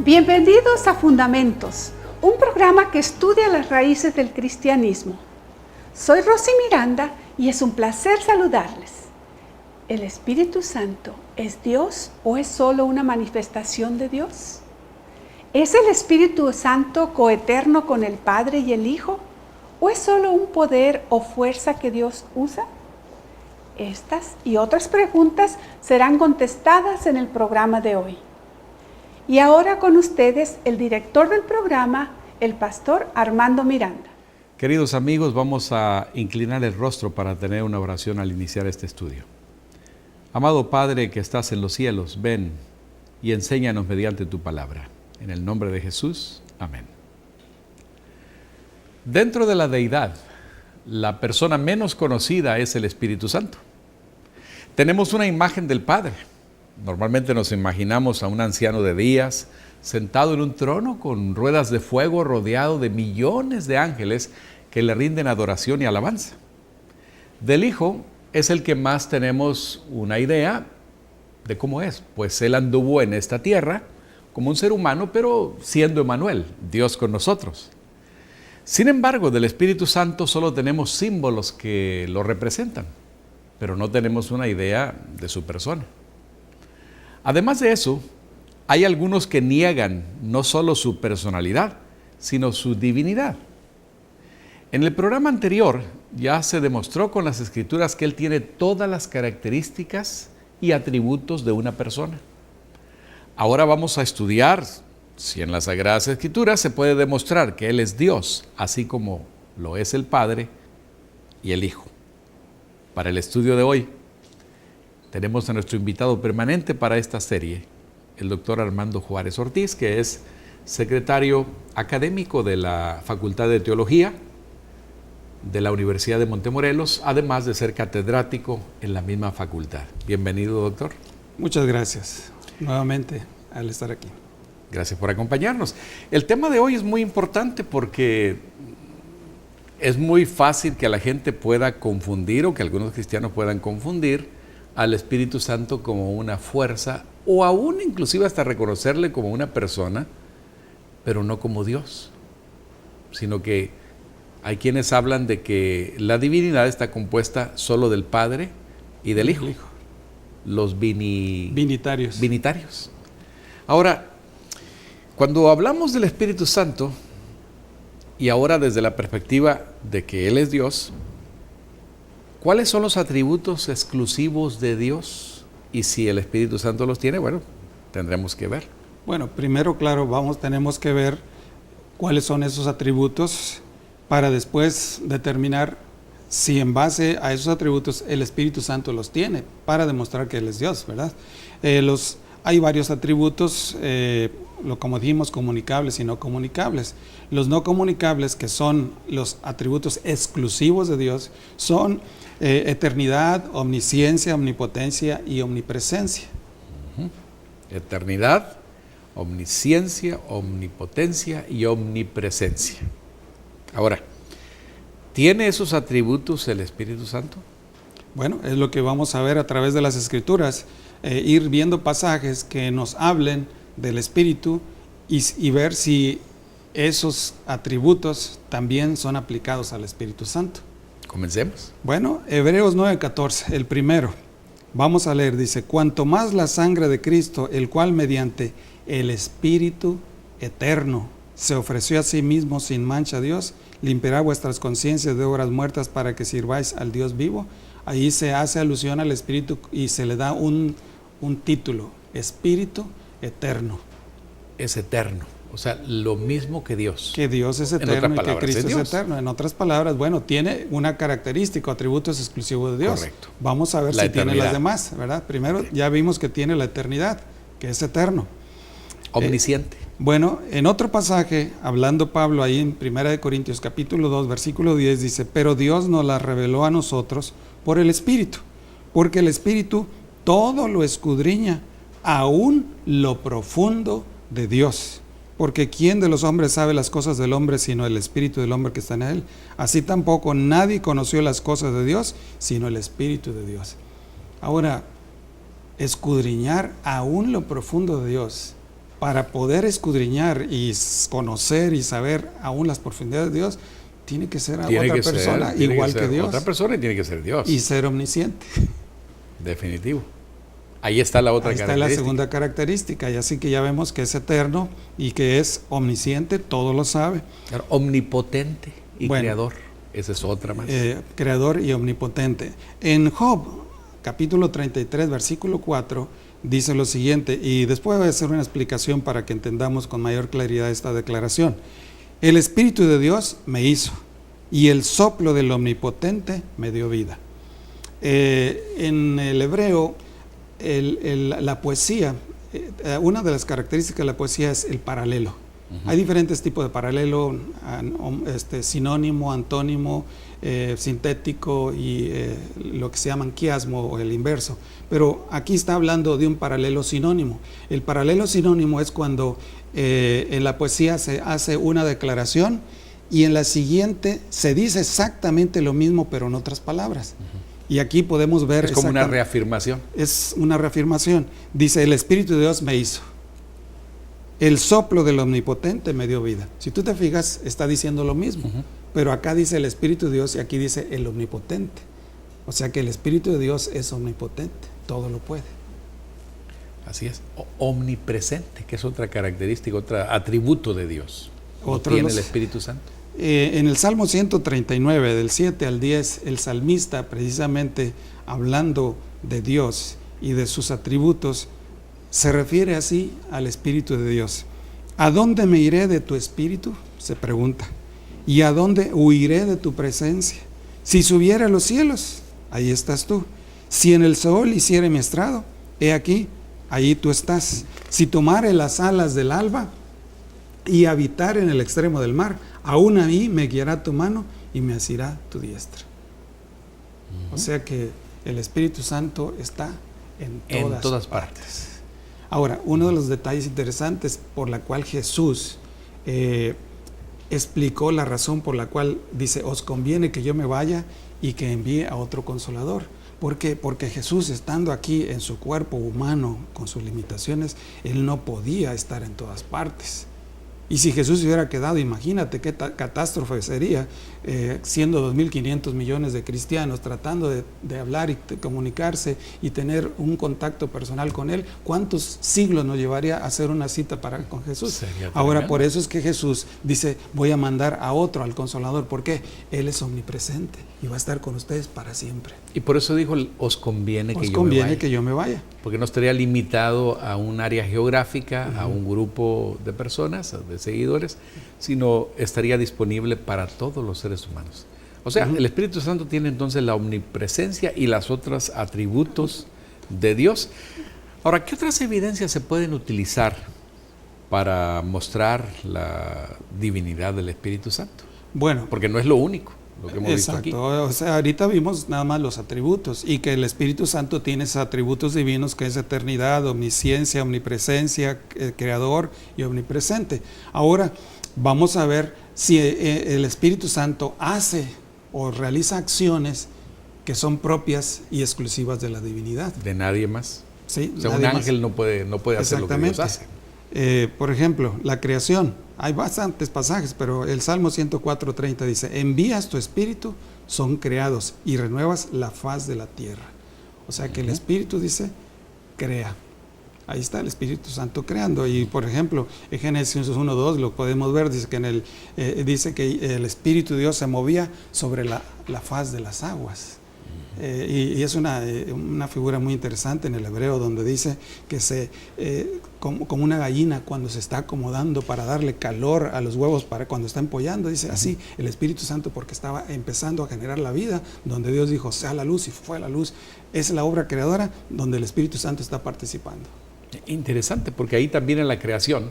Bienvenidos a Fundamentos, un programa que estudia las raíces del cristianismo. Soy Rosy Miranda y es un placer saludarles. ¿El Espíritu Santo es Dios o es solo una manifestación de Dios? ¿Es el Espíritu Santo coeterno con el Padre y el Hijo? ¿O es solo un poder o fuerza que Dios usa? Estas y otras preguntas serán contestadas en el programa de hoy. Y ahora con ustedes el director del programa, el pastor Armando Miranda. Queridos amigos, vamos a inclinar el rostro para tener una oración al iniciar este estudio. Amado Padre que estás en los cielos, ven y enséñanos mediante tu palabra. En el nombre de Jesús, amén. Dentro de la deidad, la persona menos conocida es el Espíritu Santo. Tenemos una imagen del Padre. Normalmente nos imaginamos a un anciano de días, sentado en un trono con ruedas de fuego, rodeado de millones de ángeles que le rinden adoración y alabanza. Del Hijo es el que más tenemos una idea de cómo es, pues Él anduvo en esta tierra como un ser humano, pero siendo Emmanuel, Dios con nosotros. Sin embargo, del Espíritu Santo solo tenemos símbolos que lo representan, pero no tenemos una idea de su persona. Además de eso, hay algunos que niegan no solo su personalidad, sino su divinidad. En el programa anterior ya se demostró con las Escrituras que Él tiene todas las características y atributos de una persona. Ahora vamos a estudiar si en las Sagradas Escrituras se puede demostrar que Él es Dios, así como lo es el Padre y el Hijo. Para el estudio de hoy, tenemos a nuestro invitado permanente para esta serie, el doctor Armando Juárez Ortiz, que es secretario académico de la Facultad de Teología de la Universidad de Montemorelos, además de ser catedrático en la misma facultad. Bienvenido, doctor. Muchas gracias, nuevamente, al estar aquí. Gracias por acompañarnos. El tema de hoy es muy importante porque es muy fácil que la gente pueda confundir, o que algunos cristianos puedan confundir, al Espíritu Santo como una fuerza, o aún inclusive hasta reconocerle como una persona, pero no como Dios, sino que hay quienes hablan de que la divinidad está compuesta solo del Padre y del Hijo, los binitarios. Ahora, cuando hablamos del Espíritu Santo, y ahora desde la perspectiva de que Él es Dios, ¿cuáles son los atributos exclusivos de Dios? Y si el Espíritu Santo los tiene, bueno, tendremos que ver. Bueno, primero, claro, tenemos que ver cuáles son esos atributos para después determinar si en base a esos atributos el Espíritu Santo los tiene, para demostrar que Él es Dios, ¿verdad? Hay varios atributos, como dijimos, comunicables y no comunicables. Los no comunicables, que son los atributos exclusivos de Dios, son eternidad, omnisciencia, omnipotencia y omnipresencia. Eternidad, omnisciencia, omnipotencia y omnipresencia. Ahora, ¿tiene esos atributos el Espíritu Santo? Bueno, es lo que vamos a ver a través de las Escrituras, ir viendo pasajes que nos hablen del Espíritu y ver si esos atributos también son aplicados al Espíritu Santo. Comencemos. Bueno, Hebreos 9:14, el primero. Vamos a leer, dice: cuanto más la sangre de Cristo, el cual mediante el Espíritu eterno se ofreció a sí mismo sin mancha a Dios, limpiará vuestras conciencias de obras muertas para que sirváis al Dios vivo. Ahí se hace alusión al Espíritu y se le da un título: Espíritu eterno. Es eterno. O sea, lo mismo que Dios. Que Dios es eterno y que Cristo es eterno. En otras palabras, bueno, tiene una característica, atributos exclusivos de Dios. Correcto. Vamos a ver si tiene las demás, ¿verdad? Primero, ya vimos que tiene la eternidad, que es eterno. Omnisciente. Bueno, en otro pasaje, hablando Pablo ahí en 1 Corintios capítulo 2, versículo 10, dice: pero Dios nos la reveló a nosotros por el Espíritu, porque el Espíritu todo lo escudriña, aún lo profundo de Dios. Porque ¿quién de los hombres sabe las cosas del hombre sino el Espíritu del hombre que está en él? Así tampoco nadie conoció las cosas de Dios sino el Espíritu de Dios. Ahora, escudriñar aún lo profundo de Dios para poder escudriñar y conocer y saber aún las profundidades de Dios, tiene que ser otra persona igual que Dios. Otra persona y tiene que ser Dios. Y ser omnisciente. Definitivo. Ahí está la otra característica. Ahí está la segunda característica, y así que ya vemos que es eterno y que es omnisciente, todo lo sabe. Claro, omnipotente y creador, esa es otra más. Creador y omnipotente. En Job, capítulo 33, versículo 4, dice lo siguiente, y después voy a hacer una explicación para que entendamos con mayor claridad esta declaración. El Espíritu de Dios me hizo, y el soplo del Omnipotente me dio vida. En el hebreo, la poesía, una de las características de la poesía es el paralelo. Hay diferentes tipos de paralelo, sinónimo, antónimo, sintético y lo que se llama quiasmo o el inverso. Pero aquí está hablando de un paralelo sinónimo. El paralelo sinónimo es cuando en la poesía se hace una declaración y en la siguiente se dice exactamente lo mismo pero en otras palabras. Y aquí podemos ver... Es como una reafirmación. Es una reafirmación. Dice, el Espíritu de Dios me hizo. El soplo del Omnipotente me dio vida. Si tú te fijas, está diciendo lo mismo. Pero acá dice el Espíritu de Dios y aquí dice el Omnipotente. O sea que el Espíritu de Dios es omnipotente. Todo lo puede. Así es. Omnipresente, que es otra característica, otro atributo de Dios. Otro tiene el Espíritu Santo. En el Salmo 139, del 7 al 10, el salmista, precisamente hablando de Dios y de sus atributos, se refiere así al Espíritu de Dios. ¿A dónde me iré de tu Espíritu?, se pregunta. ¿Y a dónde huiré de tu presencia? Si subiera a los cielos, ahí estás tú. Si en el Seol hiciere mi estrado, he aquí, ahí tú estás. Si tomare las alas del alba y habitar en el extremo del mar, aún a mí me guiará tu mano y me asirá tu diestra. O sea que el Espíritu Santo está en todas partes. Ahora, uno de los detalles interesantes por la cual Jesús explicó la razón por la cual dice, os conviene que yo me vaya y que envíe a otro consolador. ¿Por qué? Porque Jesús, estando aquí en su cuerpo humano, con sus limitaciones, Él no podía estar en todas partes. Y si Jesús hubiera quedado, imagínate qué catástrofe sería, siendo 2.500 millones de cristianos tratando de hablar y de comunicarse y tener un contacto personal con Él. ¿Cuántos siglos nos llevaría a hacer una cita con Jesús? Ahora, por eso es que Jesús dice, voy a mandar a otro, al Consolador. ¿Por qué? Él es omnipresente y va a estar con ustedes para siempre. Y por eso dijo, os conviene que yo me vaya. Porque no estaría limitado a un área geográfica, a un grupo de personas, de seguidores, sino estaría disponible para todos los seres humanos. O sea, el Espíritu Santo tiene entonces la omnipresencia y los otros atributos de Dios. Ahora, ¿qué otras evidencias se pueden utilizar para mostrar la divinidad del Espíritu Santo? Bueno, porque no es lo único. Lo que hemos visto aquí. O sea, ahorita vimos nada más los atributos y que el Espíritu Santo tiene esos atributos divinos que es eternidad, omnisciencia, omnipresencia, creador y omnipresente. Ahora vamos a ver si el Espíritu Santo hace o realiza acciones que son propias y exclusivas de la divinidad. De nadie más. Sí, o sea, un ángel no puede hacer lo que Dios hace. Por ejemplo, la creación. Hay bastantes pasajes, pero el Salmo 104:30 dice, envías tu espíritu, son creados y renuevas la faz de la tierra. O sea que el Espíritu dice, crea. Ahí está el Espíritu Santo creando. Y por ejemplo, en Génesis 1:2 lo podemos ver, dice que, dice que el Espíritu de Dios se movía sobre la faz de las aguas. Y es una figura muy interesante en el hebreo donde dice que como una gallina cuando se está acomodando para darle calor a los huevos para cuando está empollando, dice así el Espíritu Santo, porque estaba empezando a generar la vida, donde Dios dijo sea la luz y fue la luz. Es la obra creadora donde el Espíritu Santo está participando. Interesante, porque ahí también en la creación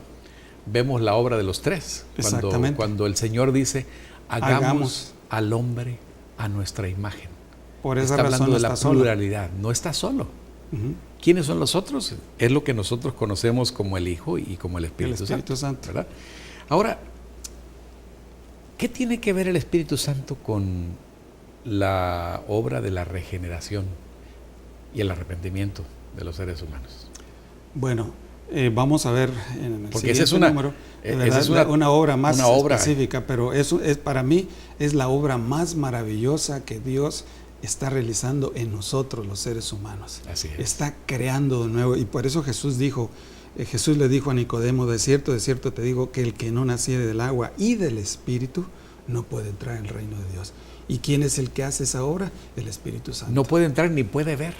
vemos la obra de los tres. Exactamente. Cuando el Señor dice hagamos al hombre a nuestra imagen. Por esa está razón hablando de no la está pluralidad, solo. No está solo. ¿Quiénes son los otros? Es lo que nosotros conocemos como el Hijo y como el Espíritu Santo. ¿Verdad? Ahora, ¿qué tiene que ver el Espíritu Santo con la obra de la regeneración y el arrepentimiento de los seres humanos? Bueno, Vamos a ver en el porque esa es número, esa es una obra más una obra específica, pero eso es, para mí es la obra más maravillosa que Dios está realizando en nosotros los seres humanos. Así es. Está creando de nuevo, y por eso Jesús le dijo a Nicodemo: de cierto te digo que el que no naciere del agua y del Espíritu no puede entrar en el reino de Dios. ¿Y quién es el que hace esa obra? El Espíritu Santo. No puede entrar ni puede ver,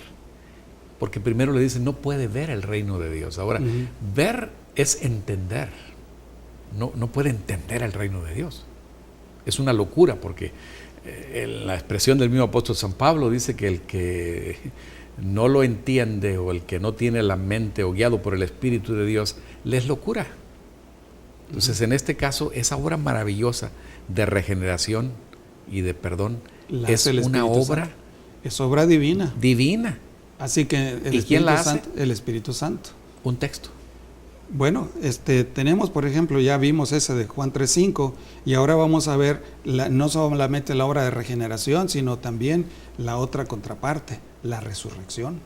porque primero le dice no puede ver el reino de Dios. Ahora, ver es entender. No puede entender el reino de Dios. Es una locura, porque la expresión del mismo apóstol San Pablo dice que el que no lo entiende o el que no tiene la mente o guiado por el Espíritu de Dios, le es locura. Entonces, en este caso, esa obra maravillosa de regeneración y de perdón es una obra Santo. Es obra divina. Divina. Así que ¿Y quién la hace? El Espíritu Santo. Un texto. Bueno, tenemos, por ejemplo, ya vimos ese de Juan 3:5, y ahora vamos a ver no solamente la obra de regeneración, sino también la otra contraparte, la resurrección.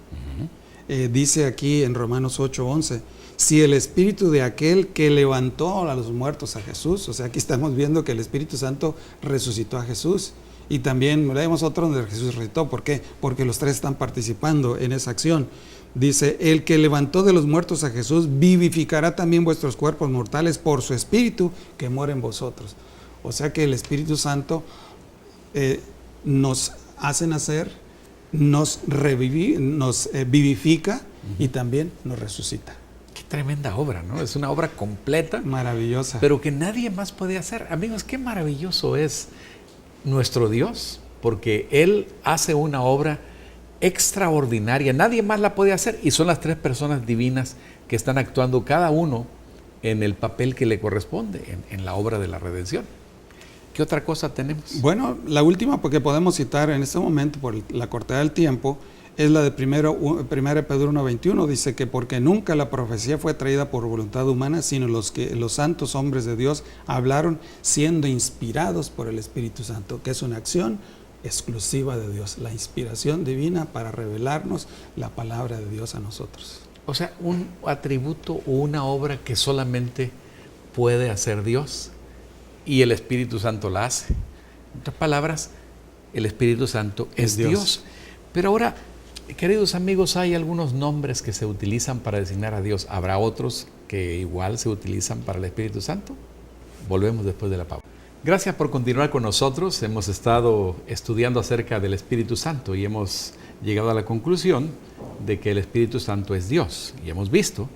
Dice aquí en Romanos 8:11, si el Espíritu de aquel que levantó a los muertos a Jesús, o sea, aquí estamos viendo que el Espíritu Santo resucitó a Jesús, y también leemos otro donde Jesús resucitó. ¿Por qué? Porque los tres están participando en esa acción. Dice, el que levantó de los muertos a Jesús vivificará también vuestros cuerpos mortales por su Espíritu que mora en vosotros. O sea que el Espíritu Santo nos hace nacer, nos vivifica y también nos resucita. Qué tremenda obra, ¿no? Es una obra completa. Maravillosa. Pero que nadie más puede hacer. Amigos, qué maravilloso es nuestro Dios, porque Él hace una obra extraordinaria, nadie más la puede hacer, y son las tres personas divinas que están actuando cada uno en el papel que le corresponde en la obra de la redención. ¿Qué otra cosa tenemos? Bueno, la última que podemos citar en este momento por la cortedad del tiempo es la de 1 Pedro 1:21, dice que porque nunca la profecía fue traída por voluntad humana, sino los santos hombres de Dios hablaron siendo inspirados por el Espíritu Santo, que es una acción exclusiva de Dios, la inspiración divina para revelarnos la palabra de Dios a nosotros. O sea, un atributo o una obra que solamente puede hacer Dios y el Espíritu Santo la hace. En otras palabras, el Espíritu Santo es Dios. Pero ahora, queridos amigos, hay algunos nombres que se utilizan para designar a Dios. ¿Habrá otros que igual se utilizan para el Espíritu Santo? Volvemos después de la pausa. Gracias por continuar con nosotros. Hemos estado estudiando acerca del Espíritu Santo y hemos llegado a la conclusión de que el Espíritu Santo es Dios. Y hemos visto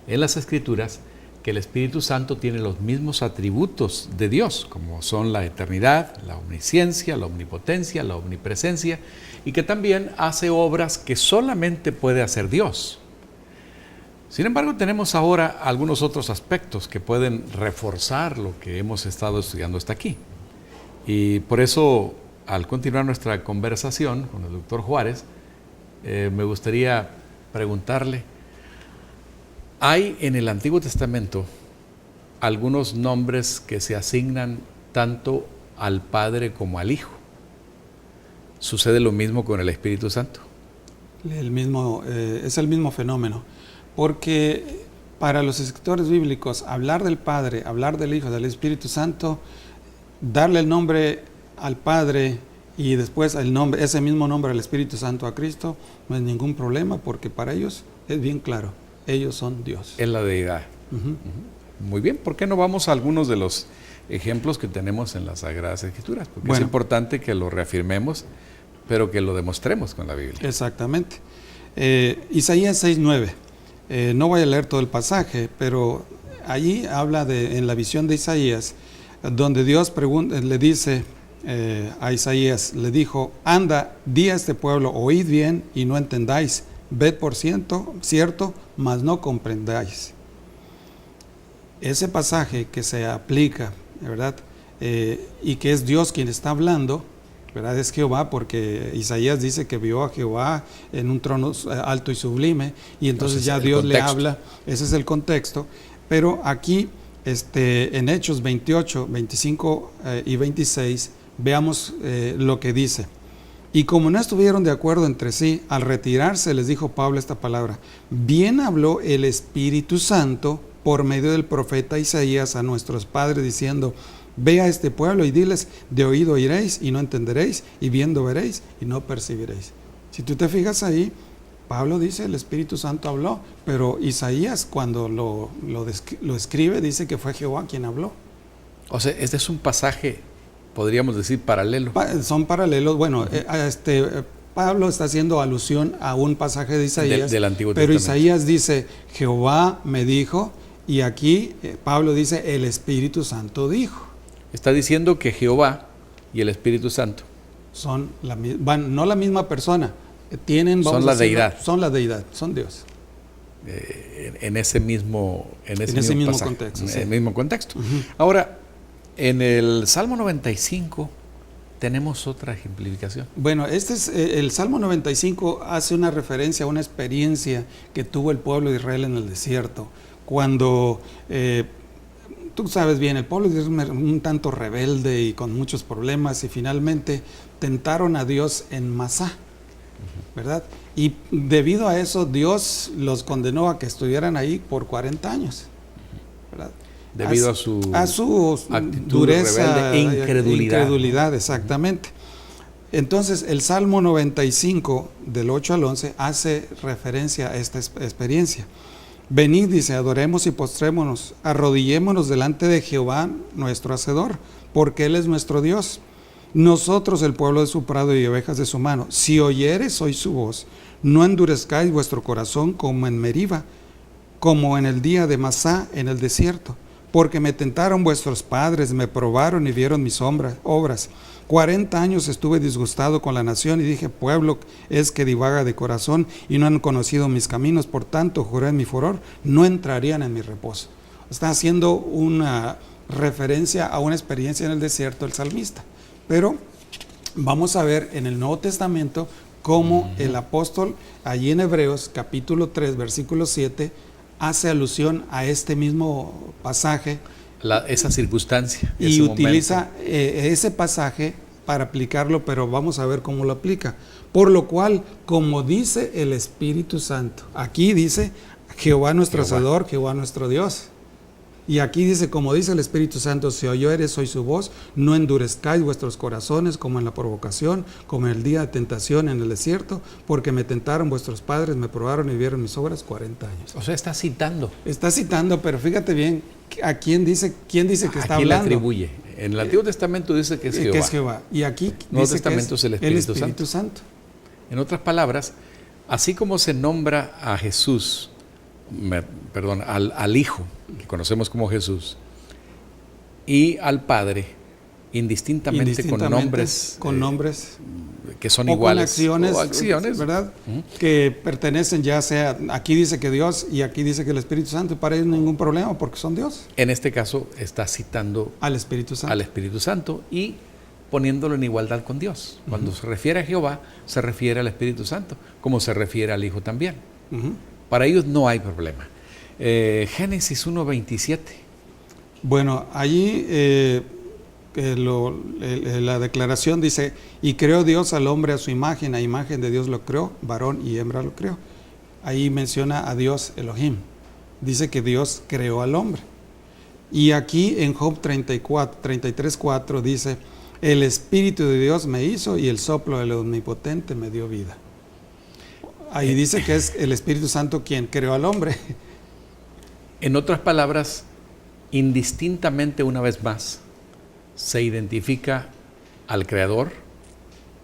en las Escrituras que el Espíritu Santo tiene los mismos atributos de Dios, como son la eternidad, la omnisciencia, la omnipotencia, la omnipresencia, y que también hace obras que solamente puede hacer Dios. Sin embargo, tenemos ahora algunos otros aspectos que pueden reforzar lo que hemos estado estudiando hasta aquí. Y por eso, al continuar nuestra conversación con el doctor Juárez, me gustaría preguntarle, hay en el Antiguo Testamento algunos nombres que se asignan tanto al Padre como al Hijo. ¿Sucede lo mismo con el Espíritu Santo? Es el mismo fenómeno. Porque para los escritores bíblicos, hablar del Padre, hablar del Hijo, del Espíritu Santo, darle el nombre al Padre y después ese mismo nombre al Espíritu Santo a Cristo, no es ningún problema, porque para ellos es bien claro, ellos son Dios. Es la deidad. Muy bien, ¿por qué no vamos a algunos de los ejemplos que tenemos en las Sagradas Escrituras? Porque es importante que lo reafirmemos, pero que lo demostremos con la Biblia. Exactamente. Isaías 6:9. No voy a leer todo el pasaje, pero allí habla en la visión de Isaías, donde Dios le dice a Isaías, le dijo, anda, di a este pueblo, oíd bien y no entendáis, ved por cierto, mas no comprendáis. Ese pasaje que se aplica, ¿verdad? Y que es Dios quien está hablando, ¿verdad? Es Jehová, porque Isaías dice que vio a Jehová en un trono alto y sublime, y entonces ya Dios le habla, ese es el contexto. Pero aquí, en Hechos 28, 25 y 26, veamos lo que dice. Y como no estuvieron de acuerdo entre sí, al retirarse les dijo Pablo esta palabra: bien habló el Espíritu Santo por medio del profeta Isaías a nuestros padres, diciendo: ve a este pueblo y diles, de oído oiréis y no entenderéis, y viendo veréis y no percibiréis. Si tú te fijas ahí, Pablo dice el Espíritu Santo habló, pero Isaías cuando lo escribe dice que fue Jehová quien habló. O sea, este es un pasaje, podríamos decir, paralelo. Son paralelos. Bueno, Pablo está haciendo alusión a un pasaje de Isaías, del Antiguo pero Testamento. Isaías dice, Jehová me dijo, y aquí Pablo dice, el Espíritu Santo dijo. Está diciendo que Jehová y el Espíritu Santo Son no la misma persona, son la deidad. Son la deidad, son Dios. En ese mismo pasaje, contexto. En Sí. el mismo contexto. Uh-huh. Ahora, en el Salmo 95 tenemos otra ejemplificación. Bueno, el Salmo 95 hace una referencia a una experiencia que tuvo el pueblo de Israel en el desierto, cuando, tú sabes bien, el pueblo de Israel era un tanto rebelde y con muchos problemas, y finalmente tentaron a Dios en Masá, ¿verdad? Y debido a eso Dios los condenó a que estuvieran ahí por 40 años, ¿verdad? Debido a su actitud dureza rebelde e incredulidad. Exactamente. Entonces el Salmo 95 del 8 al 11 hace referencia a esta experiencia. Venid, dice, adoremos y postrémonos, arrodillémonos delante de Jehová nuestro Hacedor, porque Él es nuestro Dios. Nosotros el pueblo de su prado y ovejas de su mano. Si oyeres hoy su voz, no endurezcáis vuestro corazón como en Meriba, como en el día de Masá en el desierto. Porque me tentaron vuestros padres, me probaron y vieron mis obras. 40 años estuve disgustado con la nación y dije, pueblo es que divaga de corazón y no han conocido mis caminos, por tanto juré en mi furor, no entrarían en mi reposo. Está haciendo una referencia a una experiencia en el desierto el salmista. Pero vamos a ver en el Nuevo Testamento cómo el apóstol allí en Hebreos capítulo 3 versículo 7 hace alusión a este mismo pasaje esa circunstancia y utiliza momento. Ese pasaje para aplicarlo, pero vamos a ver cómo lo aplica. Por lo cual, como dice el Espíritu Santo, aquí dice Jehová nuestro Hacedor, Jehová nuestro Dios. Y aquí dice, como dice el Espíritu Santo, si oyeres hoy su voz, no endurezcáis vuestros corazones como en la provocación, como en el día de tentación en el desierto, porque me tentaron vuestros padres, me probaron y vieron mis obras 40 años. O sea, está citando. Está citando, pero fíjate bien, ¿a quién dice que está ¿A quién hablando? le atribuye? En el Antiguo Testamento dice que es Jehová. Que es Jehová. Y aquí Nuevo dice Testamento que es el Espíritu Santo. En otras palabras, así como se nombra a Jesús, al Hijo, que conocemos como Jesús, y al Padre, indistintamente con nombres que son iguales, con acciones, ¿verdad? Que pertenecen, ya sea, aquí dice que Dios y aquí dice que el Espíritu Santo, y para ellos ningún problema porque son Dios. En este caso está citando al Espíritu Santo y poniéndolo en igualdad con Dios. Cuando se refiere a Jehová, se refiere al Espíritu Santo, como se refiere al Hijo también. Para ellos no hay problema. Génesis 1:27. Bueno, allí la declaración dice, y creó Dios al hombre a su imagen, a imagen de Dios lo creó, varón y hembra lo creó. Ahí menciona a Dios Elohim. Dice que Dios creó al hombre. Y aquí en Job 33:4 dice, el Espíritu de Dios me hizo y el soplo del Omnipotente me dio vida. Ahí dice que es el Espíritu Santo quien creó al hombre. En otras palabras, indistintamente, una vez más, se identifica al Creador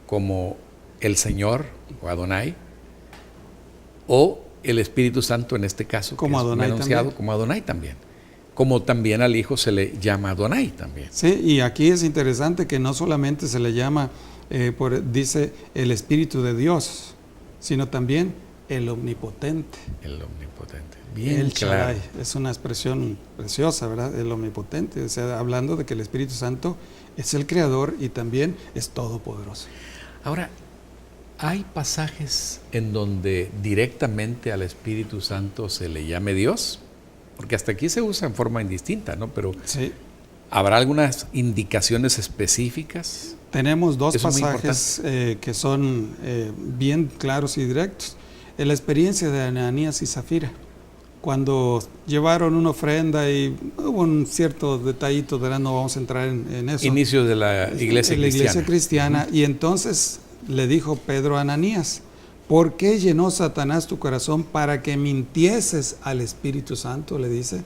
como el Señor o Adonai, o el Espíritu Santo en este caso, como Adonai anunciado como Adonai también. Como también al Hijo se le llama Adonai también. Sí, y aquí es interesante que no solamente se le llama, dice el Espíritu de Dios, sino también el Omnipotente. El Omnipotente. Bien el claro. Shaddai. Es una expresión preciosa, ¿verdad? El Omnipotente. O sea, hablando de que el Espíritu Santo es el Creador y también es todopoderoso. Ahora, ¿hay pasajes en donde directamente al Espíritu Santo se le llame Dios? Porque hasta aquí se usa en forma indistinta, ¿no? Pero sí. ¿Habrá algunas indicaciones específicas? Tenemos dos Eso es muy pasajes que son bien claros y directos. En la experiencia de Ananías y Zafira, cuando llevaron una ofrenda y hubo un cierto detallito, ¿verdad? No vamos a entrar en eso. Inicio de la iglesia cristiana. Iglesia cristiana. Y entonces le dijo Pedro a Ananías, ¿por qué llenó Satanás tu corazón para que mintieses al Espíritu Santo? Le dice.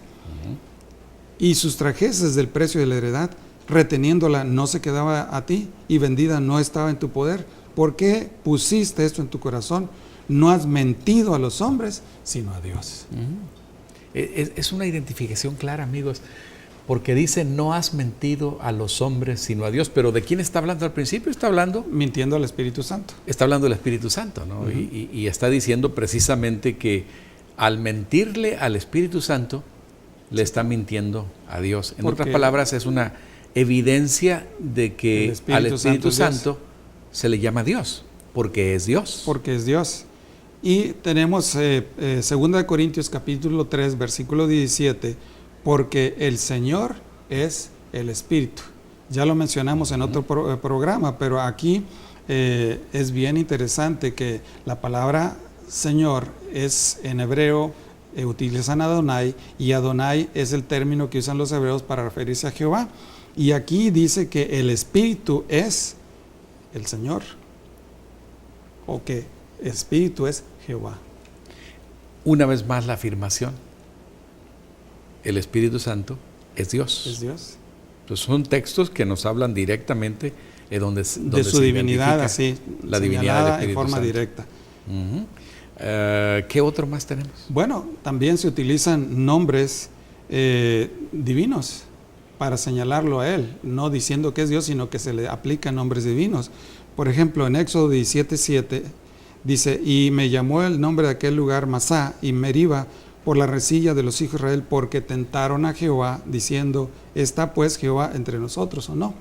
Y sustrajeses del precio de la heredad, reteniéndola no se quedaba a ti y vendida no estaba en tu poder. ¿Por qué pusiste esto en tu corazón? No has mentido a los hombres, sino a Dios. Es una identificación clara, amigos, porque dice, no has mentido a los hombres, sino a Dios. Pero ¿de quién está hablando al principio? Está hablando... Mintiendo al Espíritu Santo. Está hablando del Espíritu Santo, ¿no? Y está diciendo precisamente que al mentirle al Espíritu Santo, le está mintiendo a Dios. En otras palabras, es una evidencia de que al Espíritu Santo se le llama Dios, porque es Dios. Porque es Dios. Y tenemos 2 Corintios capítulo 3, versículo 17, porque el Señor es el Espíritu. Ya lo mencionamos en otro programa, pero aquí es bien interesante que la palabra Señor es en hebreo, utilizan Adonai, y Adonai es el término que usan los hebreos para referirse a Jehová. Y aquí dice que el Espíritu es el Señor, o que Espíritu es Jehová. Una vez más la afirmación, el Espíritu Santo es Dios. Es Dios. Entonces son textos que nos hablan directamente donde de su divinidad, así, la divinidad del Espíritu en forma Santo. directa. ¿Qué otro más tenemos? Bueno, también se utilizan nombres divinos para señalarlo a Él, no diciendo que es Dios, sino que se le aplican nombres divinos. Por ejemplo, en Éxodo 17:7 dice, y me llamó el nombre de aquel lugar Masá y Meriba por la resilla de los hijos de Israel, porque tentaron a Jehová, diciendo, ¿está pues Jehová entre nosotros o no?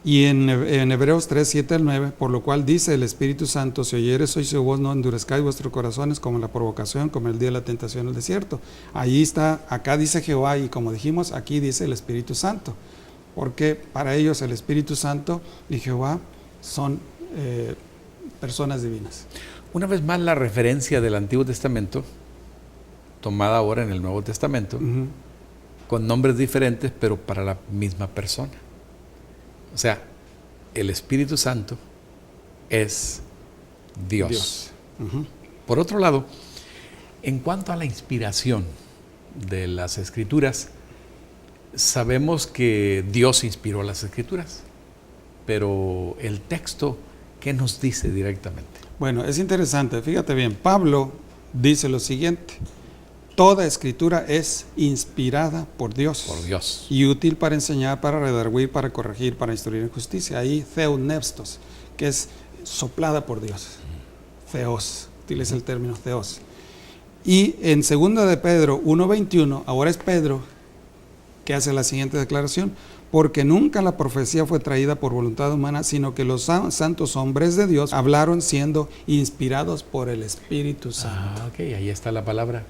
Y en Hebreos 3:7-9, por lo cual dice el Espíritu Santo, si oyeres hoy su voz, no endurezcáis vuestros corazones como en la provocación, como el día de la tentación en el desierto. Allí está, acá dice Jehová, y como dijimos, aquí dice el Espíritu Santo, porque para ellos el Espíritu Santo y Jehová son personas divinas. Una vez más la referencia del Antiguo Testamento, tomada ahora en el Nuevo Testamento, con nombres diferentes, pero para la misma persona. O sea, el Espíritu Santo es Dios. Por otro lado, en cuanto a la inspiración de las Escrituras, sabemos que Dios inspiró las Escrituras, pero el texto, ¿qué nos dice directamente? Bueno, es interesante, fíjate bien, Pablo dice lo siguiente: toda escritura es inspirada por Dios. Por Dios. Y útil para enseñar, para redarguir, para corregir, para instruir en justicia. Ahí theonepstos, que es soplada por Dios. Theos, utiliza el término theos. Y en 2 de Pedro 1:21, ahora es Pedro que hace la siguiente declaración: porque nunca la profecía fue traída por voluntad humana, sino que los santos hombres de Dios hablaron siendo inspirados por el Espíritu Santo. Ok, ahí está la palabra.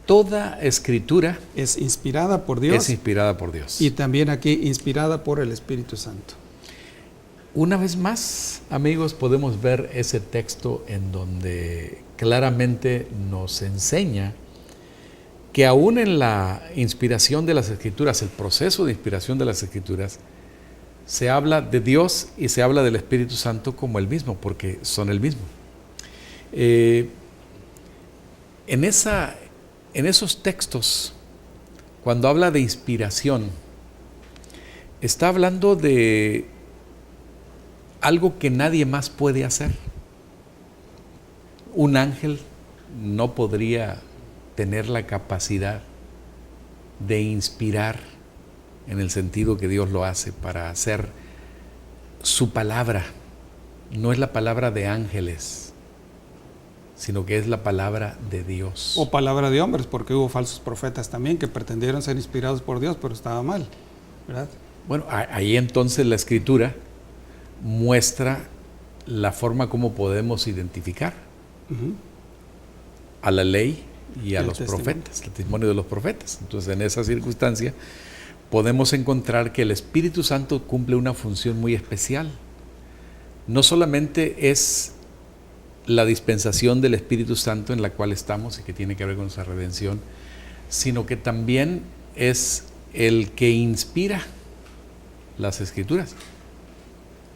Toda escritura es inspirada por Dios. Es inspirada por Dios. Y también aquí inspirada por el Espíritu Santo. Una vez más, amigos, podemos ver ese texto en donde claramente nos enseña que aún en la inspiración de las Escrituras, el proceso de inspiración de las Escrituras, se habla de Dios y se habla del Espíritu Santo como el mismo, porque son el mismo. En esos textos, cuando habla de inspiración, está hablando de algo que nadie más puede hacer. Un ángel no podría tener la capacidad de inspirar en el sentido que Dios lo hace para hacer su palabra. No es la palabra de ángeles, sino que es la palabra de Dios. O palabra de hombres, porque hubo falsos profetas también que pretendieron ser inspirados por Dios, pero estaba mal, ¿verdad? Bueno, ahí entonces la Escritura muestra la forma como podemos identificar a la ley y a El los testimonio. profetas, el testimonio de los profetas. Entonces, en esa circunstancia, podemos encontrar que el Espíritu Santo cumple una función muy especial. No solamente es la dispensación del Espíritu Santo en la cual estamos y que tiene que ver con nuestra redención, sino que también es el que inspira las Escrituras,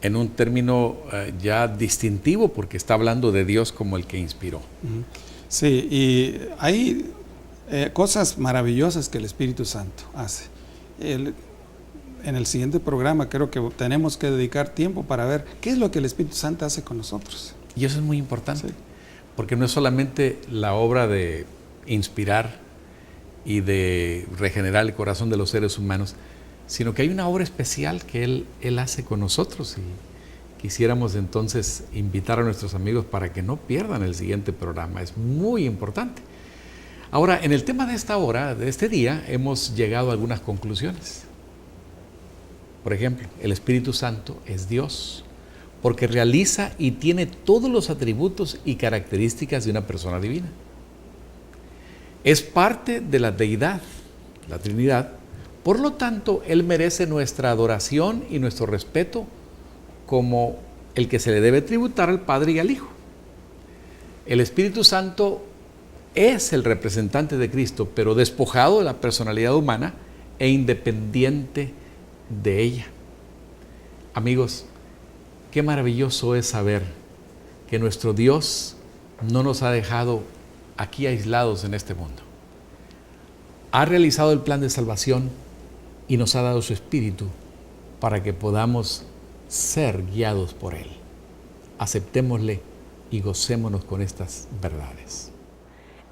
en un término ya distintivo, porque está hablando de Dios como el que inspiró. Sí, y hay cosas maravillosas que el Espíritu Santo hace. En el siguiente programa creo que tenemos que dedicar tiempo para ver qué es lo que el Espíritu Santo hace con nosotros. Y eso es muy importante, Sí. porque no es solamente la obra de inspirar y de regenerar el corazón de los seres humanos, sino que hay una obra especial que Él hace con nosotros, y quisiéramos entonces invitar a nuestros amigos para que no pierdan el siguiente programa. Es muy importante. Ahora, en el tema de esta hora, de este día, hemos llegado a algunas conclusiones. Por ejemplo, el Espíritu Santo es Dios, porque realiza y tiene todos los atributos y características de una persona divina. Es parte de la deidad, la Trinidad. Por lo tanto, Él merece nuestra adoración y nuestro respeto como el que se le debe tributar al Padre y al Hijo. El Espíritu Santo es el representante de Cristo, pero despojado de la personalidad humana e independiente de ella. Amigos, qué maravilloso es saber que nuestro Dios no nos ha dejado aquí aislados en este mundo. Ha realizado el plan de salvación y nos ha dado su Espíritu para que podamos ser guiados por Él. Aceptémosle y gocémonos con estas verdades.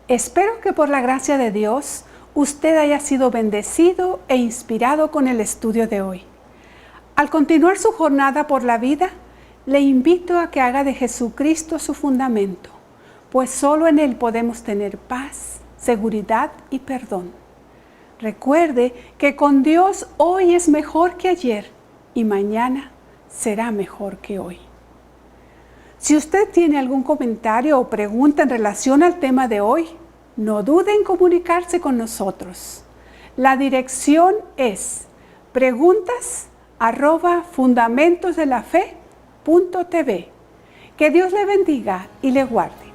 Espero que por la gracia de Dios usted haya sido bendecido e inspirado con el estudio de hoy. Al continuar su jornada por la vida, le invito a que haga de Jesucristo su fundamento, pues solo en Él podemos tener paz, seguridad y perdón. Recuerde que con Dios hoy es mejor que ayer y mañana será mejor que hoy. Si usted tiene algún comentario o pregunta en relación al tema de hoy, no dude en comunicarse con nosotros. La dirección es preguntas@fundamentosdelafe.tv. Que Dios le bendiga y le guarde.